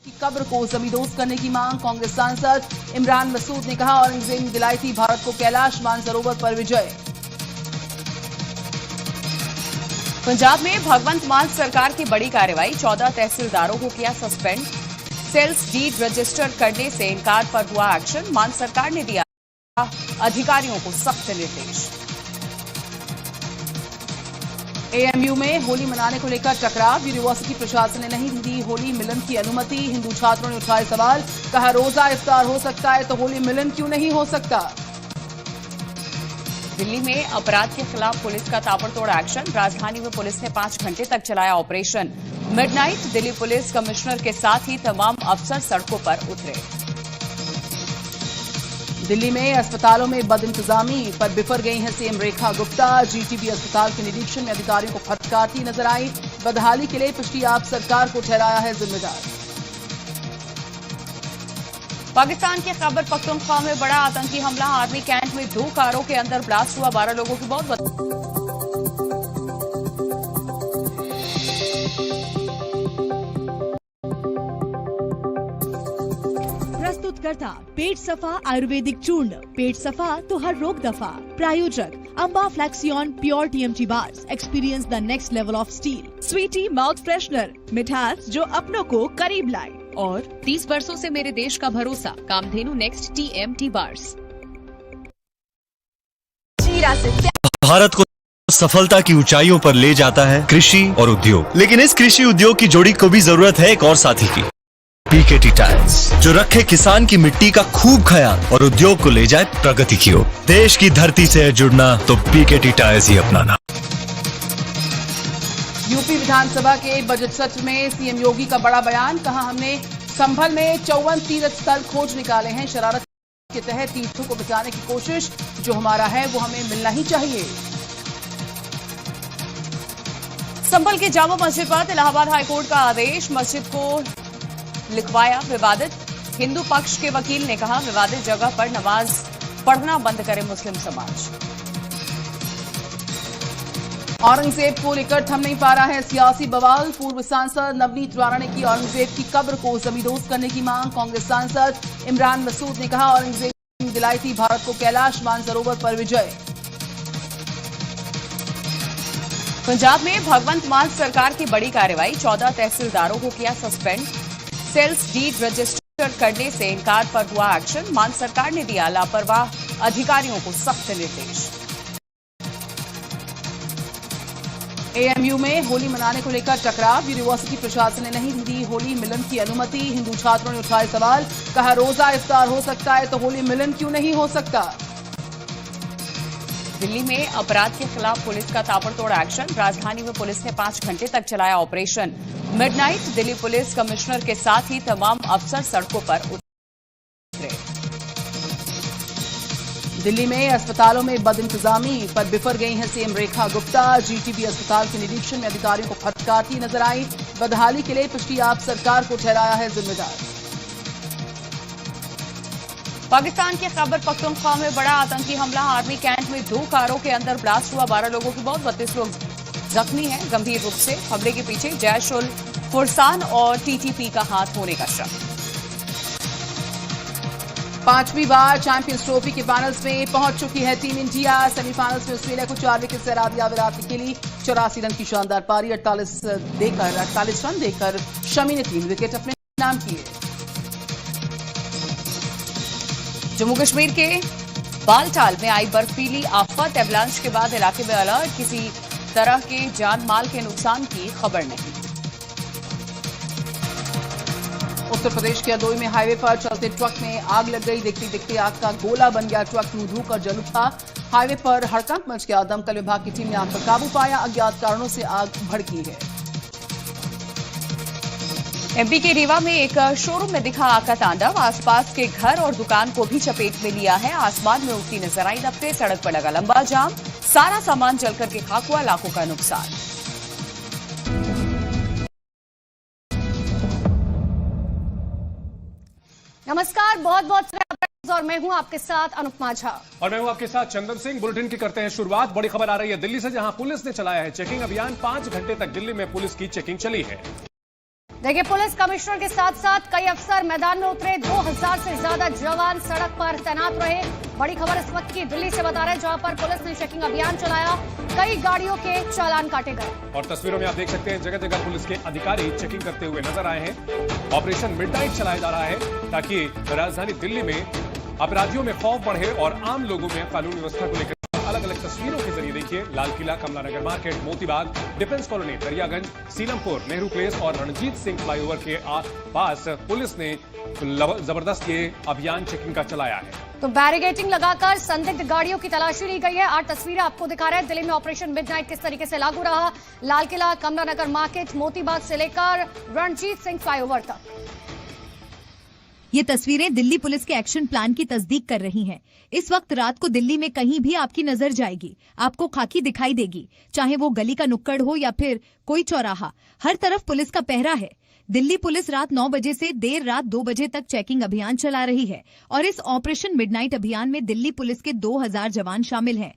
की कब्र को जमींदोज करने की मांग। कांग्रेस सांसद इमरान मसूद ने कहा, औरंगजेब ने दिलाई थी भारत को कैलाश मानसरोवर पर विजय। पंजाब में भगवंत मान सरकार की बड़ी कार्रवाई, 14 तहसीलदारों को किया सस्पेंड। सेल्स डीड रजिस्टर करने से इनकार पर हुआ एक्शन। मान सरकार ने दिया अधिकारियों को सख्त निर्देश। एएमयू में होली मनाने को लेकर टकराव, यूनिवर्सिटी प्रशासन ने नहीं दी होली मिलन की अनुमति। हिंदू छात्रों ने उठाए सवाल, कहा रोजा इफ्तार हो सकता है तो होली मिलन क्यों नहीं हो सकता। दिल्ली में अपराध के खिलाफ पुलिस का ताबड़तोड़ एक्शन। राजधानी में पुलिस ने 5 घंटे तक चलाया operation midnight. Delhi police commissioner के साथ ही तमाम अफसर सड़कों पर उतरे। दिल्ली में अस्पतालों में बदइंतजामी पर बिफर गई हैं सीएम रेखा गुप्ता। जीटीबी अस्पताल के निरीक्षण में अधिकारियों को फटकारती नजर आई। बदहाली के लिए पिछली आप सरकार को ठहराया है जिम्मेदार। पाकिस्तान के खैबर पख्तूनख्वा में बड़ा आतंकी हमला। आर्मी कैंप में 2 कारों के अंदर ब्लास्ट हुआ, 12 लोगों की मौत। प्रस्तुतकर्ता पेट सफा आयुर्वेदिक चूर्ण, पेट सफा तो हर रोग दफा। प्रायोजक अम्बा फ्लैक्सियन pure TMT bars, experience the next level of steel. Sweety mouth freshener, मिठास जो अपनों को करीब लाए। और 30 वर्षों से मेरे देश का भरोसा, Kamdhenu next TMT bars. Bharat को सफलता की ऊंचाइयों पर ले जाता है कृषि और उद्योग, लेकिन इस कृषि उद्योग की जोड़ी को भी जरूरत है एक और साथी की, पीकेटी टायर्स, जो रखे किसान की मिट्टी का खूब ख्याल और उद्योग को ले जाए प्रगति की ओर। देश की धरती से जुड़ना तो पीकेटी टायर्स ही अपनाना। यूपी विधानसभा के बजट सत्र में सीएम योगी का बड़ा बयान, कहा हमने संभल में 54 तीर्थ स्थल खोज निकाले हैं। शरारत के तहत तीर्थों को बचाने की कोशिश, जो हमारा है वो हमें मिलना ही चाहिए। संभल के जामा मस्जिद पर इलाहाबाद हाईकोर्ट का आदेश, मस्जिद को लिखवाया विवादित। हिंदू पक्ष के वकील ने कहा, विवादित जगह पर नमाज पढ़ना बंद करे मुस्लिम समाज। औरंगजेब को लेकर थम नहीं पा रहा है सियासी बवाल। पूर्व सांसद नवनीत राणा ने की औरंगजेब की कब्र को जमींदोज करने की मांग। कांग्रेस सांसद इमरान मसूद ने कहा, औरंगजेब ने दिलाई थी भारत को कैलाश मानसरोवर पर विजय। पंजाब में भगवंत मान सरकार की बड़ी कार्रवाई, 14 तहसीलदारों को किया सस्पेंड। सेल्स डीड रजिस्टर करने से इनकार पर हुआ एक्शन। मान सरकार ने दिया लापरवाह अधिकारियों को सख्त निर्देश। एएमयू में होली मनाने को लेकर टकराव, यूनिवर्सिटी प्रशासन ने नहीं दी होली मिलन की अनुमति। हिंदू छात्रों ने उठाए सवाल, कहा रोजा इफ्तार हो सकता है तो होली मिलन क्यों नहीं हो सकता। दिल्ली में अपराध के खिलाफ पुलिस का ताबड़तोड़ एक्शन। राजधानी में पुलिस ने 5 घंटे तक चलाया operation midnight. Delhi police commissioner के साथ ही तमाम अफसर सड़कों पर उतरे। दिल्ली में अस्पतालों में बदइंतजामी पर बिफर गई हैं सीएम रेखा गुप्ता। जीटीबी अस्पताल के निरीक्षण में अधिकारियों को फटकारती नजर आई। बदहाली के लिए पिछली आप सरकार को ठहराया है जिम्मेदार। पाकिस्तान के खैबर पख्तूनख्वा में बड़ा आतंकी हमला। आर्मी कैंप में 2 कारों के अंदर ब्लास्ट हुआ, 12 लोगों की मौत, 32 लोग जख्मी हैं गंभीर रूप से। हमले के पीछे जैश उल फुरसान और टीटीपी का हाथ होने का शक। 5वीं बार चैंपियंस ट्रॉफी के फाइनल्स में पहुंच चुकी है टीम इंडिया। सेमीफाइनल्स में ऑस्ट्रेलिया को 4 विकेट से हरा दिया विराट कोहली। 84 रन की शानदार पारी, 48 रन देकर शमी ने 3 विकेट अपने नाम किए। जम्मू कश्मीर के बालटाल में आई बर्फीली आफत, एवलांच के बाद इलाके में अलर्ट। किसी तरह के जान माल के नुकसान की खबर नहीं। उत्तर प्रदेश के हरदोई में हाईवे पर चलते ट्रक में आग लग गई। देखते देखते आग का गोला बन गया, ट्रक धू कर जल उठा। हाईवे पर हड़कंप मच गया। दमकल विभाग की टीम ने आग पर काबू पाया। अज्ञात कारणों से आग भड़की है। एमपी के रीवा में एक शोरूम में दिखा आग का तांडव। आसपास के घर और दुकान को भी चपेट में लिया है। आसमान में उड़ती नजर आई लपटें, सड़क पर लगा लंबा जाम। सारा सामान जलकर के खाक हुआ, लाखों का नुकसान। नमस्कार, बहुत बहुत स्वागत और मैं हूं आपके साथ अनुपमा झा और मैं हूं आपके साथ चंदन सिंह। बुलेटिन की करते हैं शुरुआत। बड़ी खबर आ रही है दिल्ली से, जहां पुलिस ने चलाया है चेकिंग अभियान। 5 घंटे तक दिल्ली में पुलिस की चेकिंग चली है। देखिए, पुलिस कमिश्नर के साथ साथ कई अफसर मैदान में उतरे। 2000 से ज्यादा जवान सड़क पर तैनात रहे। बड़ी खबर इस वक्त की दिल्ली से बता रहे हैं, जहां पर पुलिस ने चेकिंग अभियान चलाया। कई गाड़ियों के चालान काटे गए। और तस्वीरों में आप देख सकते हैं, जगह जगह पुलिस के अधिकारी चेकिंग करते हुए नजर आए हैं। ऑपरेशन मिडनाइट चलाया जा रहा है ताकि राजधानी दिल्ली में अपराधियों में खौफ बढ़े और आम लोगों में कानून व्यवस्था को लेकर अलग अलग तस्वीरों के जरिए देखिए, Lal Qila, Kamla Nagar market, Motibagh, defence colony, Daryaganj, Seelampur, Nehru place और रणजीत सिंह फ्लाईओवर के पास पुलिस ने जबरदस्त ये अभियान चेकिंग का चलाया है। तो बैरिकेडिंग लगाकर संदिग्ध गाड़ियों की तलाशी ली गई है। 8 तस्वीरें आपको दिखा रहे हैं दिल्ली में ऑपरेशन मिडनाइट किस तरीके से लागू रहा। लाल किला, कमला नगर मार्केट, मोतीबाग से लेकर रणजीत सिंह फ्लाईओवर तक। ये तस्वीरें दिल्ली पुलिस के एक्शन प्लान की तस्दीक कर रही हैं। इस वक्त रात को दिल्ली में कहीं भी आपकी नजर जाएगी, आपको खाकी दिखाई देगी, चाहे वो गली का नुक्कड़ हो या फिर कोई चौराहा, हर तरफ पुलिस का पहरा है। दिल्ली पुलिस रात 9 बजे से देर रात 2 बजे तक चेकिंग अभियान चला रही है और इस ऑपरेशन मिडनाइट अभियान में दिल्ली पुलिस के 2000 जवान शामिल हैं।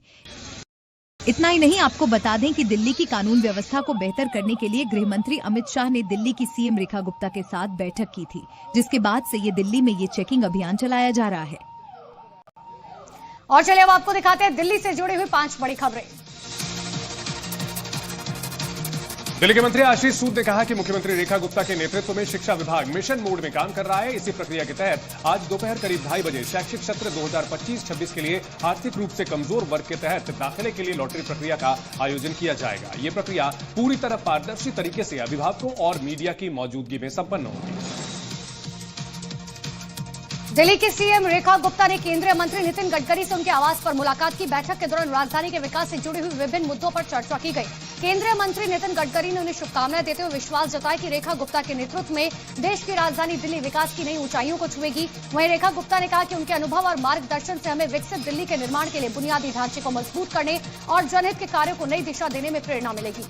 इतना ही नहीं, आपको बता दें कि दिल्ली की कानून व्यवस्था को बेहतर करने के लिए गृह मंत्री अमित शाह ने दिल्ली की सीएम रेखा गुप्ता के साथ बैठक की थी, जिसके बाद से ये दिल्ली में ये चेकिंग अभियान चलाया जा रहा है। और चलिए अब आपको दिखाते हैं दिल्ली से जुड़ी हुई 5 बड़ी खबरें। दिल्ली के मंत्री आशीष सूद ने कहा कि मुख्यमंत्री रेखा गुप्ता के नेतृत्व में शिक्षा विभाग मिशन मोड में काम कर रहा है। इसी प्रक्रिया के तहत आज दोपहर करीब 2:30 बजे शैक्षिक सत्र 2025-26 के लिए आर्थिक रूप से कमजोर वर्ग के तहत दाखिले के लिए लॉटरी प्रक्रिया का आयोजन किया जाएगा। ये प्रक्रिया पूरी तरह पारदर्शी तरीके से अभिभावकों और मीडिया की मौजूदगी में संपन्न होगी। दिल्ली की सीएम रेखा गुप्ता ने केंद्रीय मंत्री नितिन गडकरी से उनके आवास पर मुलाकात की। बैठक के दौरान राजधानी के विकास से जुड़ी हुई विभिन्न मुद्दों पर चर्चा की गई। केंद्रीय मंत्री नितिन गडकरी ने उन्हें शुभकामनाएं देते हुए विश्वास जताया कि रेखा गुप्ता के नेतृत्व में देश की राजधानी दिल्ली विकास की नई ऊंचाइयों को छुएगी। वहीं रेखा गुप्ता ने कहा कि उनके अनुभव और मार्गदर्शन से हमें विकसित दिल्ली के निर्माण के लिए बुनियादी ढांचे को मजबूत करने और जनहित के कार्यों को नई दिशा देने में प्रेरणा मिलेगी।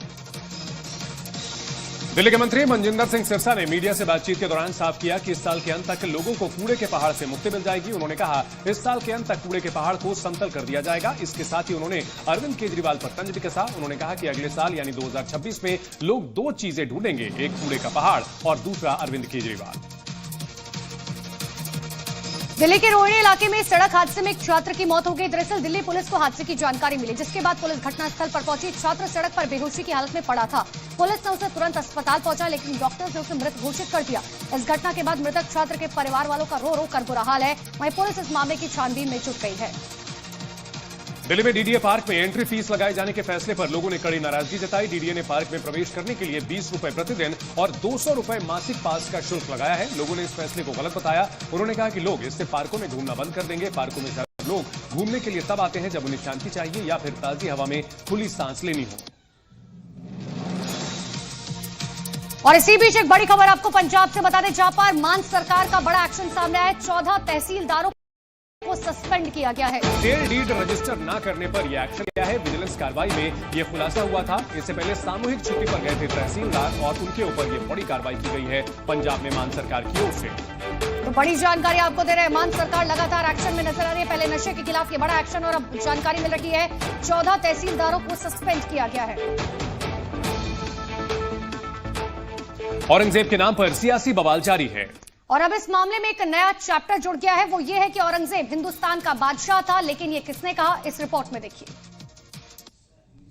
दिल्ली के मंत्री मनजिंदर सिंह सिरसा ने मीडिया से बातचीत के दौरान साफ किया कि इस साल के अंत तक लोगों को कूड़े के पहाड़ से मुक्ति मिल जाएगी। उन्होंने कहा इस साल के अंत तक कूड़े के पहाड़ को समतल कर दिया जाएगा। इसके साथ ही उन्होंने अरविंद केजरीवाल पर तंज भी कसा। उन्होंने कहा कि अगले साल यानी 2026 में लोग 2 चीजें ढूंढेंगे, एक कूड़े का पहाड़ और दूसरा अरविंद केजरीवाल। दिल्ली के रोहिणी इलाके में सड़क हादसे में एक छात्र की मौत हो गई। दरअसल दिल्ली पुलिस को हादसे की जानकारी मिली, जिसके बाद पुलिस घटनास्थल पर पहुंची। छात्र सड़क पर बेहोशी की हालत में पड़ा था। पुलिस ने उसे तुरंत अस्पताल पहुंचा, लेकिन डॉक्टर्स ने उसे मृत घोषित कर दिया। इस घटना के बाद मृतक छात्र के परिवार वालों का रो रो कर बुरा हाल है। वहीं पुलिस इस मामले की छानबीन में जुट गई है। दिल्ली में डीडीए पार्क में एंट्री फीस लगाए जाने के फैसले पर लोगों ने कड़ी नाराजगी जताई। डीडीए ने पार्क में प्रवेश करने के लिए 20 रुपए प्रतिदिन और 200 रुपए मासिक पास का शुल्क लगाया है। लोगों ने इस फैसले को गलत बताया। उन्होंने कहा कि लोग इससे पार्कों में घूमना बंद कर देंगे। पार्कों में लोग घूमने के लिए तब आते हैं जब उन्हें शांति चाहिए या फिर ताजी हवा में खुली सांस लेनी हो। और इसी बीच एक बड़ी खबर आपको पंजाब से बता दें, जहां पर मान सरकार का बड़ा एक्शन सामने आया है। 14 तहसीलदारों को सस्पेंड किया गया है। सेल डीड रजिस्टर न करने पर यह एक्शन लिया है। विजिलेंस कार्रवाई में यह खुलासा हुआ था। इससे पहले सामूहिक छुट्टी पर गए थे तहसीलदार और उनके ऊपर यह बड़ी कार्रवाई की गई है पंजाब में मान सरकार की ओर से। तो बड़ी जानकारी आपको दे रहे हैं, मान सरकार लगातार एक्शन में नजर आ रही है। पहले नशे के खिलाफ ये बड़ा एक्शन और अब जानकारी मिल रही है 14 तहसीलदारों को सस्पेंड किया गया है। औरंगजेब के नाम पर सियासी बवाल जारी है और अब इस मामले में एक नया चैप्टर जुड़ गया है। वो ये है कि औरंगजेब हिंदुस्तान का बादशाह था, लेकिन ये किसने कहा, इस रिपोर्ट में देखिए।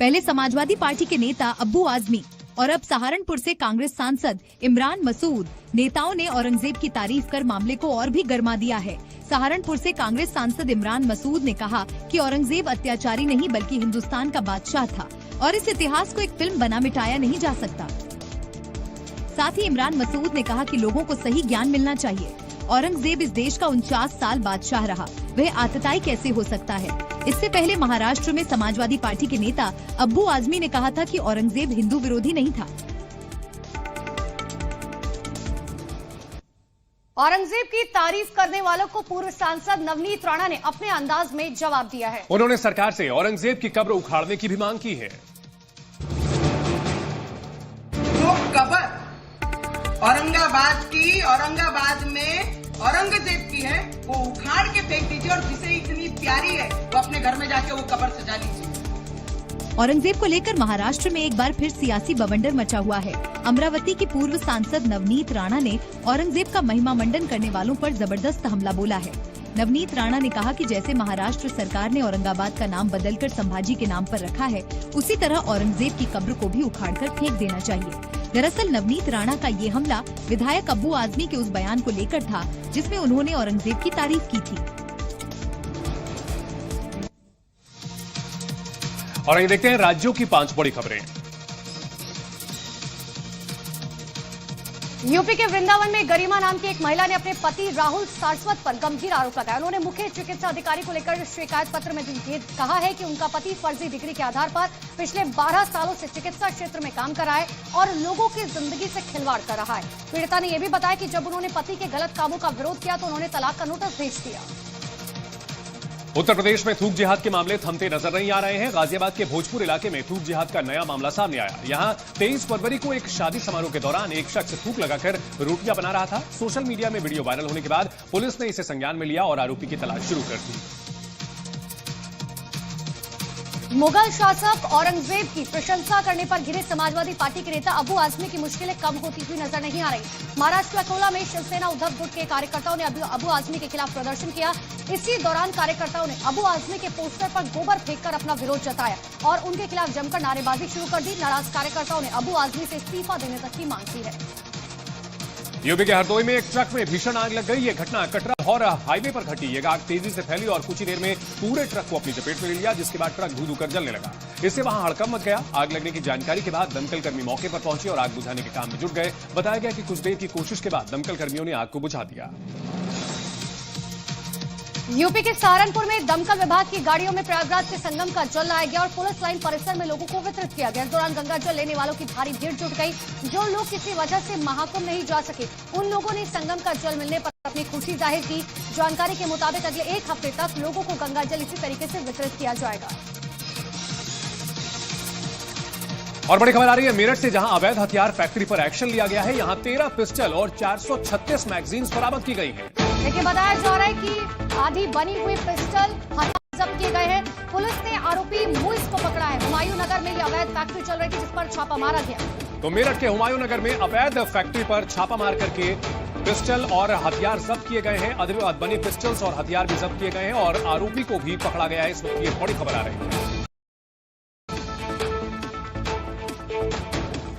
पहले समाजवादी पार्टी के नेता अब्बू आजमी और अब सहारनपुर से कांग्रेस सांसद इमरान मसूद नेताओं ने औरंगजेब की तारीफ कर मामले को और भी गर्मा दिया है। सहारनपुर से कांग्रेस सांसद इमरान मसूद ने कहा कि औरंगजेब अत्याचारी नहीं बल्कि हिंदुस्तान का बादशाह था और इस इतिहास को एक फिल्म बना मिटाया नहीं जा सकता। साथ ही इमरान मसूद ने कहा कि लोगों को सही ज्ञान मिलना चाहिए। औरंगजेब इस देश का 49 साल बादशाह रहा, वह आतताई कैसे हो सकता है। इससे पहले महाराष्ट्र में समाजवादी पार्टी के नेता अब्बू आजमी ने कहा था कि औरंगजेब हिंदू विरोधी नहीं था। औरंगजेब की तारीफ करने वालों को पूर्व सांसद नवनीत राणा ने अपने अंदाज में जवाब दिया है। उन्होंने सरकार से औरंगजेब की कब्र उखाड़ने की भी मांग की है। कब्र औरंगाबाद की, औरंगाबाद में औरंगजेब की है, वो उखाड़ के फेंक दीजिए और जिसे इतनी प्यारी है वो अपने घर में जाके वो कब्र सजा लीजिए। औरंगजेब को लेकर महाराष्ट्र में एक बार फिर सियासी बवंडर मचा हुआ है। अमरावती के पूर्व सांसद नवनीत राणा ने औरंगजेब का महिमा मंडन करने वालों पर जबरदस्त हमला बोला है। नवनीत राणा ने कहा कि जैसे महाराष्ट्र सरकार ने औरंगाबाद का नाम बदलकर संभाजी के नाम पर रखा है, उसी तरह औरंगजेब की कब्र को भी उखाड़कर फेंक देना चाहिए। दरअसल नवनीत राणा का ये हमला विधायक अब्बू आजमी के उस बयान को लेकर था जिसमें उन्होंने औरंगजेब की तारीफ की थी। और आइए देखते हैं राज्यों की 5 बड़ी खबरें। यूपी के वृंदावन में गरिमा नाम की एक महिला ने अपने पति राहुल सारस्वत पर गंभीर आरोप लगाया। उन्होंने मुख्य चिकित्सा अधिकारी को लेकर शिकायत पत्र में कहा है कि उनका पति फर्जी डिग्री के आधार पर पिछले 12 सालों से चिकित्सा क्षेत्र में काम कर रहा है और लोगों की जिंदगी से खिलवाड़ कर रहा है। पीड़िता ने यह भी बताया कि जब उन्होंने पति के गलत कामों का विरोध किया तो उन्होंने तलाक का नोटिस भेज दिया। उत्तर प्रदेश में थूक जिहाद के मामले थमते नजर नहीं आ रहे हैं। गाजियाबाद के भोजपुर इलाके में थूक जिहाद का नया मामला सामने आया। यहां 23 फरवरी को एक शादी समारोह के दौरान एक शख्स थूक लगाकर रोटियां बना रहा था। सोशल मीडिया में वीडियो वायरल होने के बाद पुलिस ने इसे संज्ञान में लिया और आरोपी की तलाश शुरू कर दी। मुगल शासक औरंगजेब की प्रशंसा करने पर घिरे समाजवादी पार्टी के नेता अबू आजमी की मुश्किलें कम होती हुई नजर नहीं आ रही। महाराष्ट्र के अकोला में शिवसेना उद्धव गुट के कार्यकर्ताओं ने अबू आजमी के खिलाफ प्रदर्शन किया। इसी दौरान कार्यकर्ताओं ने अबू आजमी के पोस्टर पर गोबर फेंककर अपना विरोध जताया और उनके खिलाफ जमकर नारेबाजी शुरू कर दी। नाराज कार्यकर्ताओं ने अबू आजमी से इस्तीफा देने तक की मांग की है। यूपी के हरदोई में एक ट्रक में भीषण आग लग गई। ये घटना कटरा और हाईवे पर घटी। ये आग तेजी से फैली और कुछ ही देर में पूरे ट्रक को अपनी चपेट में ले लिया, जिसके बाद ट्रक धू-धू कर जलने लगा। इससे वहां हड़कंप मच गया। आग लगने की जानकारी के बाद दमकल कर्मी मौके पर पहुंचे और आग बुझाने के काम में जुट गए। बताया गया कि कुछ देर की कोशिश के बाद दमकल कर्मियों ने आग को बुझा दिया। यूपी के सहारनपुर में दमकल विभाग की गाड़ियों में प्रयागराज के संगम का जल लाया गया और पुलिस लाइन परिसर में लोगों को वितरित किया गया। इस दौरान गंगा जल लेने वालों की भारी भीड़ जुट गई। जो लोग किसी वजह से महाकुंभ नहीं जा सके, उन लोगों ने संगम का जल मिलने पर अपनी खुशी जाहिर की। जानकारी के मुताबिक अगले 1 हफ्ते तक लोगों को गंगा जल इसी तरीके से वितरित किया जाएगा। और बड़ी खबर आ रही है मेरठ से, जहां अवैध हथियार फैक्ट्री पर एक्शन लिया गया है। यहां 13 पिस्टल और 436 मैगजीन्स बरामद की गई हैं। लेकिन बताया जा रहा है कि आधी बनी हुई पिस्टल हथियार जब्त किए गए हैं। पुलिस ने आरोपी मुइज को पकड़ा है। हुमायूं नगर में यह अवैध फैक्ट्री चल रही थी, जिस पर छापा मारा गया। तो मेरठ के हुमायूं नगर में अवैध फैक्ट्री पर छापा मार करके पिस्टल और हथियार जब्त किए गए हैं। अवैध बनी पिस्टल्स और हथियार भी जब्त किए गए हैं और आरोपी को भी पकड़ा गया है। इस वक्त ये बड़ी खबर आ रही है।